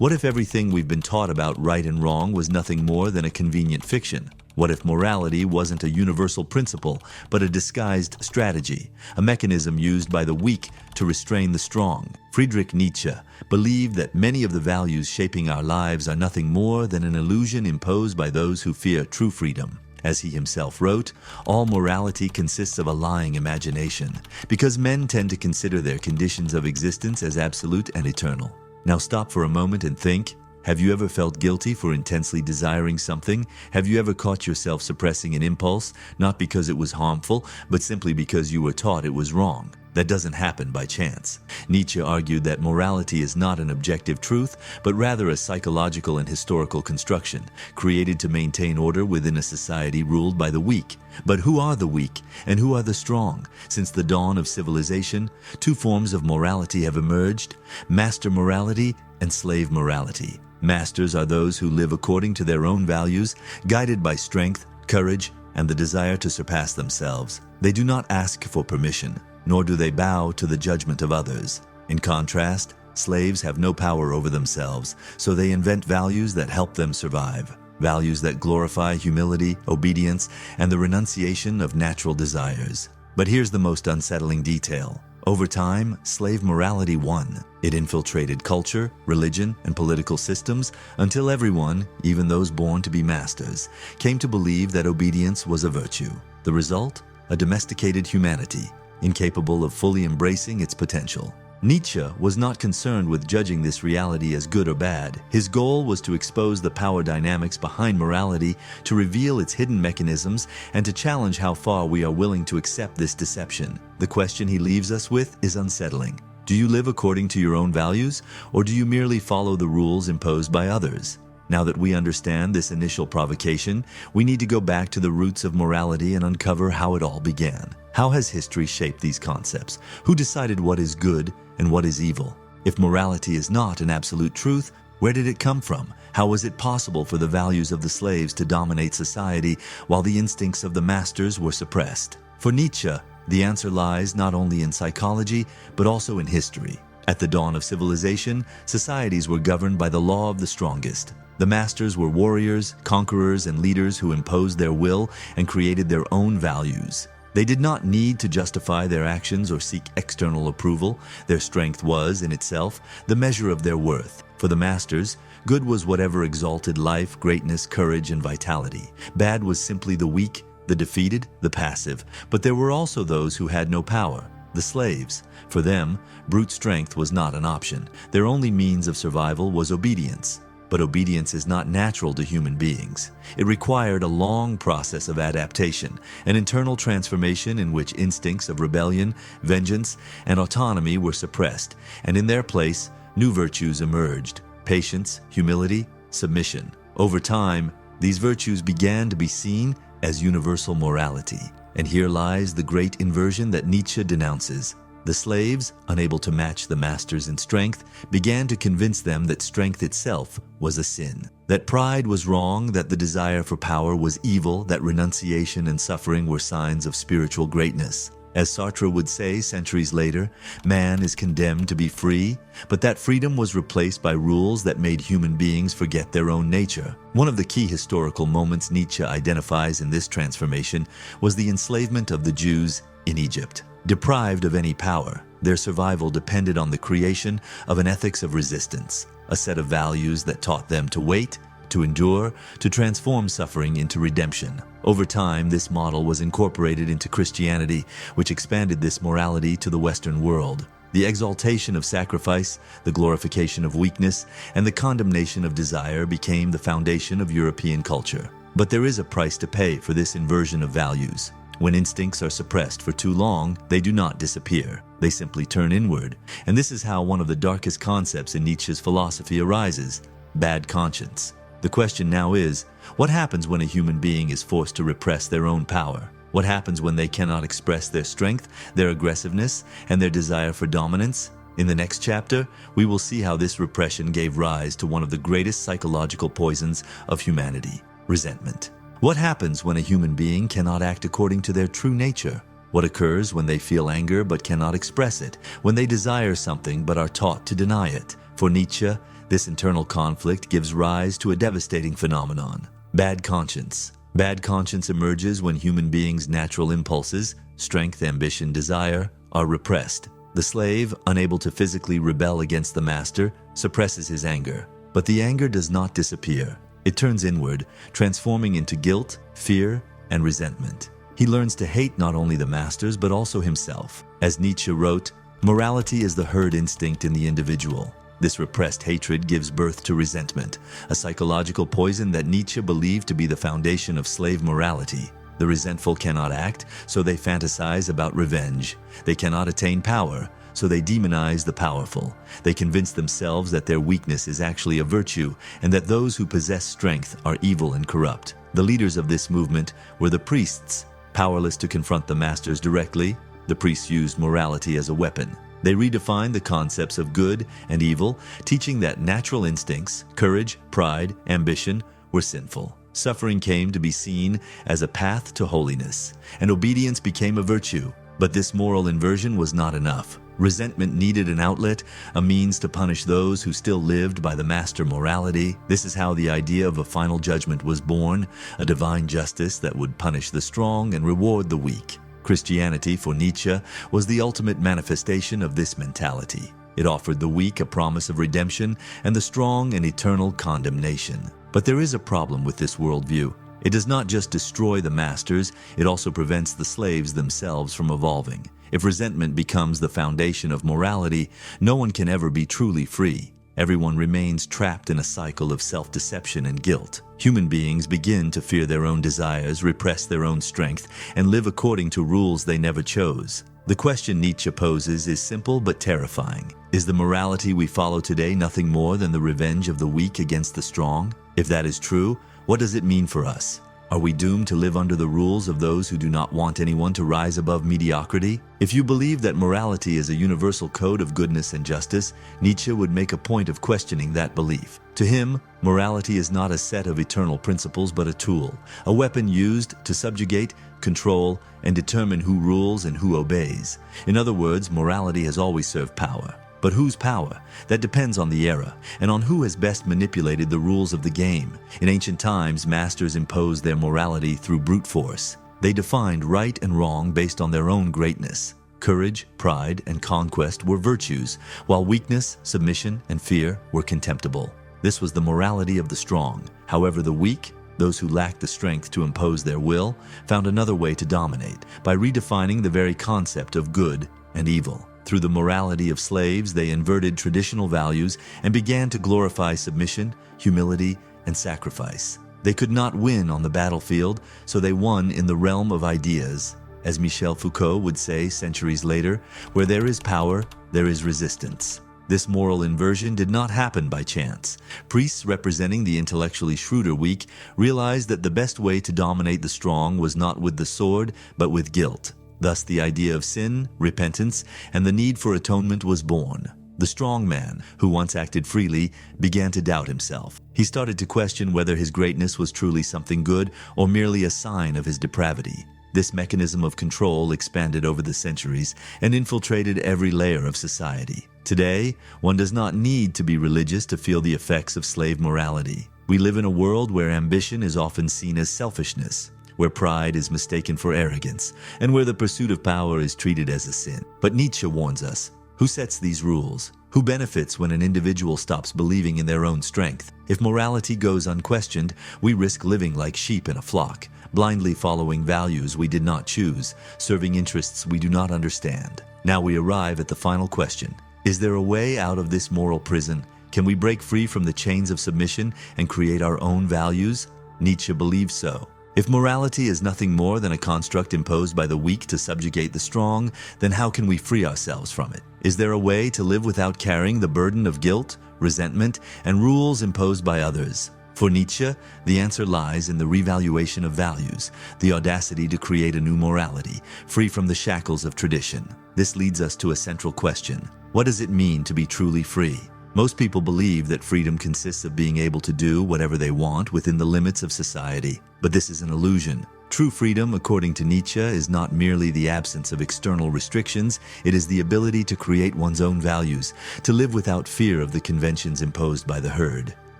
What if everything we've been taught about right and wrong was nothing more than a convenient fiction? What if morality wasn't a universal principle, but a disguised strategy, a mechanism used by the weak to restrain the strong? Friedrich Nietzsche believed that many of the values shaping our lives are nothing more than an illusion imposed by those who fear true freedom. As he himself wrote, all morality consists of a lying imagination, because men tend to consider their conditions of existence as absolute and eternal. Now stop for a moment and think. Have you ever felt guilty for intensely desiring something? Have you ever caught yourself suppressing an impulse, not because it was harmful, but simply because you were taught it was wrong? That doesn't happen by chance. Nietzsche argued that morality is not an objective truth, but rather a psychological and historical construction, created to maintain order within a society ruled by the weak. But who are the weak, and who are the strong? Since the dawn of civilization, two forms of morality have emerged: master morality and slave morality. Masters are those who live according to their own values, guided by strength, courage, and the desire to surpass themselves. They do not ask for permission, nor do they bow to the judgment of others. In contrast, slaves have no power over themselves, so they invent values that help them survive. Values that glorify humility, obedience, and the renunciation of natural desires. But here's the most unsettling detail. Over time, slave morality won. It infiltrated culture, religion, and political systems until everyone, even those born to be masters, came to believe that obedience was a virtue. The result? A domesticated humanity, incapable of fully embracing its potential. Nietzsche was not concerned with judging this reality as good or bad. His goal was to expose the power dynamics behind morality, to reveal its hidden mechanisms, and to challenge how far we are willing to accept this deception. The question he leaves us with is unsettling. Do you live according to your own values, or do you merely follow the rules imposed by others? Now that we understand this initial provocation, we need to go back to the roots of morality and uncover how it all began. How has history shaped these concepts? Who decided what is good and what is evil? If morality is not an absolute truth, where did it come from? How was it possible for the values of the slaves to dominate society while the instincts of the masters were suppressed? For Nietzsche, the answer lies not only in psychology, but also in history. At the dawn of civilization, societies were governed by the law of the strongest. The masters were warriors, conquerors, and leaders who imposed their will and created their own values. They did not need to justify their actions or seek external approval. Their strength was, in itself, the measure of their worth. For the masters, good was whatever exalted life, greatness, courage, and vitality. Bad was simply the weak, the defeated, the passive. But there were also those who had no power, the slaves. For them, brute strength was not an option. Their only means of survival was obedience. But obedience is not natural to human beings. It required a long process of adaptation, an internal transformation in which instincts of rebellion, vengeance, and autonomy were suppressed, and in their place, new virtues emerged: patience, humility, submission. Over time, these virtues began to be seen as universal morality. And here lies the great inversion that Nietzsche denounces. The slaves, unable to match the masters in strength, began to convince them that strength itself was a sin, that pride was wrong, that the desire for power was evil, that renunciation and suffering were signs of spiritual greatness. As Sartre would say centuries later, man is condemned to be free, but that freedom was replaced by rules that made human beings forget their own nature. One of the key historical moments Nietzsche identifies in this transformation was the enslavement of the Jews in Egypt. Deprived of any power, their survival depended on the creation of an ethics of resistance, a set of values that taught them to wait, to endure, to transform suffering into redemption. Over time, this model was incorporated into Christianity, which expanded this morality to the Western world. The exaltation of sacrifice, the glorification of weakness, and the condemnation of desire became the foundation of European culture. But there is a price to pay for this inversion of values. When instincts are suppressed for too long, they do not disappear. They simply turn inward. And this is how one of the darkest concepts in Nietzsche's philosophy arises: bad conscience. The question now is, what happens when a human being is forced to repress their own power? What happens when they cannot express their strength, their aggressiveness, and their desire for dominance? In the next chapter, we will see how this repression gave rise to one of the greatest psychological poisons of humanity: resentment. What happens when a human being cannot act according to their true nature? What occurs when they feel anger but cannot express it, when they desire something but are taught to deny it? For Nietzsche, this internal conflict gives rise to a devastating phenomenon: bad conscience. Bad conscience emerges when human beings' natural impulses, strength, ambition, desire, are repressed. The slave, unable to physically rebel against the master, suppresses his anger. But the anger does not disappear. It turns inward, transforming into guilt, fear, and resentment. He learns to hate not only the masters but also himself. As Nietzsche wrote, morality is the herd instinct in the individual. This repressed hatred gives birth to resentment, a psychological poison that Nietzsche believed to be the foundation of slave morality. The resentful cannot act, so they fantasize about revenge. They cannot attain power, so they demonize the powerful. They convince themselves that their weakness is actually a virtue, and that those who possess strength are evil and corrupt. The leaders of this movement were the priests. Powerless to confront the masters directly, the priests used morality as a weapon. They redefined the concepts of good and evil, teaching that natural instincts, courage, pride, ambition, were sinful. Suffering came to be seen as a path to holiness, and obedience became a virtue. But this moral inversion was not enough. Resentment needed an outlet, a means to punish those who still lived by the master morality. This is how the idea of a final judgment was born, a divine justice that would punish the strong and reward the weak. Christianity, for Nietzsche, was the ultimate manifestation of this mentality. It offered the weak a promise of redemption and the strong an eternal condemnation. But there is a problem with this worldview. It does not just destroy the masters, it also prevents the slaves themselves from evolving. If resentment becomes the foundation of morality, no one can ever be truly free. Everyone remains trapped in a cycle of self-deception and guilt. Human beings begin to fear their own desires, repress their own strength, and live according to rules they never chose. The question Nietzsche poses is simple but terrifying. Is the morality we follow today nothing more than the revenge of the weak against the strong? If that is true, what does it mean for us? Are we doomed to live under the rules of those who do not want anyone to rise above mediocrity? If you believe that morality is a universal code of goodness and justice, Nietzsche would make a point of questioning that belief. To him, morality is not a set of eternal principles but a tool, a weapon used to subjugate, control, and determine who rules and who obeys. In other words, morality has always served power. But whose power? That depends on the era, and on who has best manipulated the rules of the game. In ancient times, masters imposed their morality through brute force. They defined right and wrong based on their own greatness. Courage, pride, and conquest were virtues, while weakness, submission, and fear were contemptible. This was the morality of the strong. However, the weak, those who lacked the strength to impose their will, found another way to dominate, by redefining the very concept of good and evil. Through the morality of slaves, they inverted traditional values and began to glorify submission, humility, and sacrifice. They could not win on the battlefield, so they won in the realm of ideas. As Michel Foucault would say centuries later, where there is power, there is resistance. This moral inversion did not happen by chance. Priests representing the intellectually shrewder weak realized that the best way to dominate the strong was not with the sword, but with guilt. Thus, the idea of sin, repentance, and the need for atonement was born. The strong man, who once acted freely, began to doubt himself. He started to question whether his greatness was truly something good or merely a sign of his depravity. This mechanism of control expanded over the centuries and infiltrated every layer of society. Today, one does not need to be religious to feel the effects of slave morality. We live in a world where ambition is often seen as selfishness, where pride is mistaken for arrogance, and where the pursuit of power is treated as a sin. But Nietzsche warns us, who sets these rules? Who benefits when an individual stops believing in their own strength? If morality goes unquestioned, we risk living like sheep in a flock, blindly following values we did not choose, serving interests we do not understand. Now we arrive at the final question. Is there a way out of this moral prison? Can we break free from the chains of submission and create our own values? Nietzsche believes so. If morality is nothing more than a construct imposed by the weak to subjugate the strong, then how can we free ourselves from it? Is there a way to live without carrying the burden of guilt, resentment, and rules imposed by others? For Nietzsche, the answer lies in the revaluation of values, the audacity to create a new morality, free from the shackles of tradition. This leads us to a central question. What does it mean to be truly free? Most people believe that freedom consists of being able to do whatever they want within the limits of society. But this is an illusion. True freedom, according to Nietzsche, is not merely the absence of external restrictions, it is the ability to create one's own values, to live without fear of the conventions imposed by the herd.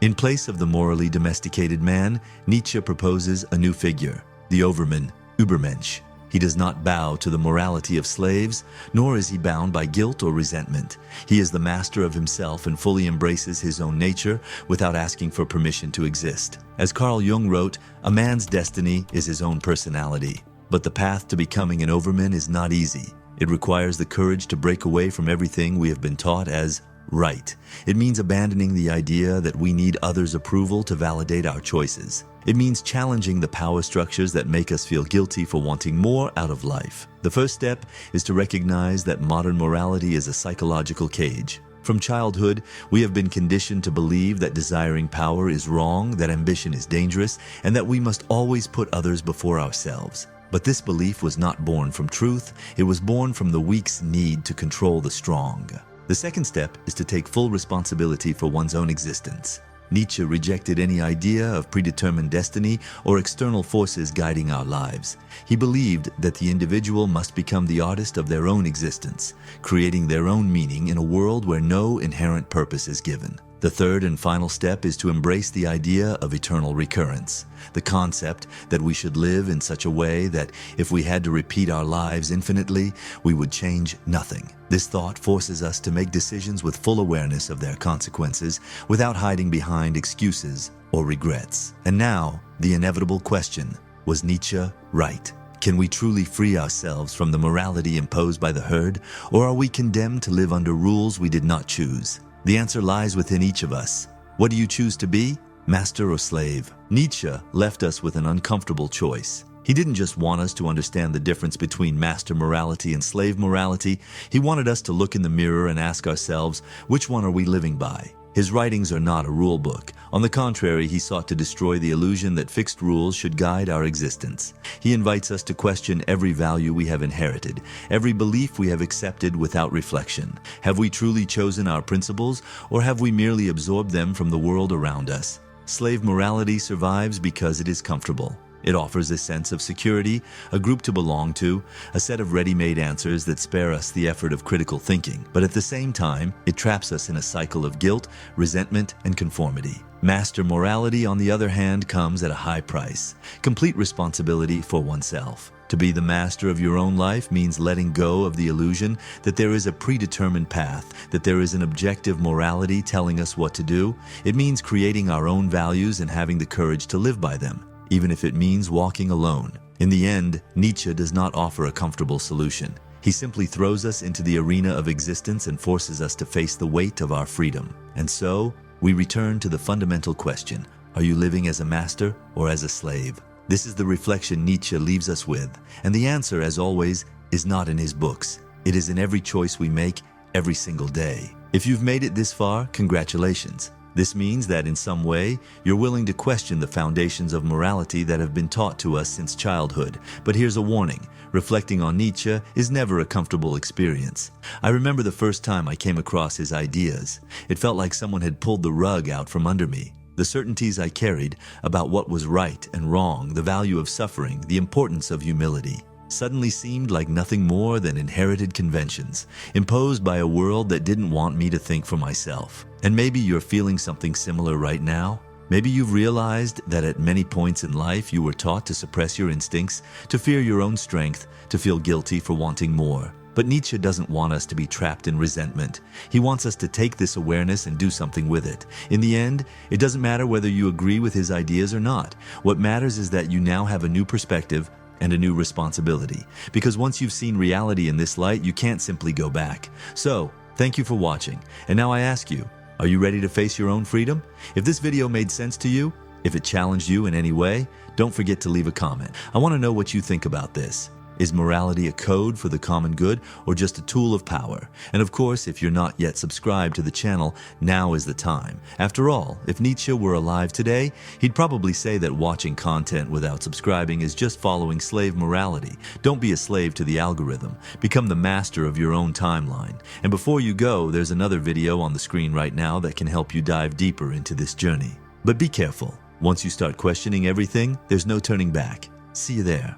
In place of the morally domesticated man, Nietzsche proposes a new figure, the overman, Übermensch. He does not bow to the morality of slaves, nor is he bound by guilt or resentment. He is the master of himself and fully embraces his own nature without asking for permission to exist. As Carl Jung wrote, a man's destiny is his own personality. But the path to becoming an overman is not easy. It requires the courage to break away from everything we have been taught as right. It means abandoning the idea that we need others' approval to validate our choices. It means challenging the power structures that make us feel guilty for wanting more out of life. The first step is to recognize that modern morality is a psychological cage. From childhood, we have been conditioned to believe that desiring power is wrong, that ambition is dangerous, and that we must always put others before ourselves. But this belief was not born from truth, it was born from the weak's need to control the strong. The second step is to take full responsibility for one's own existence. Nietzsche rejected any idea of predetermined destiny or external forces guiding our lives. He believed that the individual must become the artist of their own existence, creating their own meaning in a world where no inherent purpose is given. The third and final step is to embrace the idea of eternal recurrence, the concept that we should live in such a way that if we had to repeat our lives infinitely, we would change nothing. This thought forces us to make decisions with full awareness of their consequences without hiding behind excuses or regrets. And now, the inevitable question, was Nietzsche right? Can we truly free ourselves from the morality imposed by the herd, or are we condemned to live under rules we did not choose? The answer lies within each of us. What do you choose to be, master or slave? Nietzsche left us with an uncomfortable choice. He didn't just want us to understand the difference between master morality and slave morality. He wanted us to look in the mirror and ask ourselves, which one are we living by? His writings are not a rule book. On the contrary, he sought to destroy the illusion that fixed rules should guide our existence. He invites us to question every value we have inherited, every belief we have accepted without reflection. Have we truly chosen our principles, or have we merely absorbed them from the world around us? Slave morality survives because it is comfortable. It offers a sense of security, a group to belong to, a set of ready-made answers that spare us the effort of critical thinking. But at the same time, it traps us in a cycle of guilt, resentment, and conformity. Master morality, on the other hand, comes at a high price: complete responsibility for oneself. To be the master of your own life means letting go of the illusion that there is a predetermined path, that there is an objective morality telling us what to do. It means creating our own values and having the courage to live by them, even if it means walking alone. In the end, Nietzsche does not offer a comfortable solution. He simply throws us into the arena of existence and forces us to face the weight of our freedom. And so, we return to the fundamental question: are you living as a master or as a slave? This is the reflection Nietzsche leaves us with, and the answer, as always, is not in his books. It is in every choice we make every single day. If you've made it this far, congratulations. This means that in some way, you're willing to question the foundations of morality that have been taught to us since childhood. But here's a warning: reflecting on Nietzsche is never a comfortable experience. I remember the first time I came across his ideas. It felt like someone had pulled the rug out from under me. The certainties I carried about what was right and wrong, the value of suffering, the importance of humility, suddenly seemed like nothing more than inherited conventions, imposed by a world that didn't want me to think for myself. And maybe you're feeling something similar right now. Maybe you've realized that at many points in life you were taught to suppress your instincts, to fear your own strength, to feel guilty for wanting more. But Nietzsche doesn't want us to be trapped in resentment. He wants us to take this awareness and do something with it. In the end, it doesn't matter whether you agree with his ideas or not. What matters is that you now have a new perspective and a new responsibility. Because once you've seen reality in this light, you can't simply go back. So, thank you for watching. And now I ask you, are you ready to face your own freedom? If this video made sense to you, if it challenged you in any way, don't forget to leave a comment. I want to know what you think about this. Is morality a code for the common good or just a tool of power? And of course, if you're not yet subscribed to the channel, now is the time. After all, if Nietzsche were alive today, he'd probably say that watching content without subscribing is just following slave morality. Don't be a slave to the algorithm. Become the master of your own timeline. And before you go, there's another video on the screen right now that can help you dive deeper into this journey. But be careful. Once you start questioning everything, there's no turning back. See you there.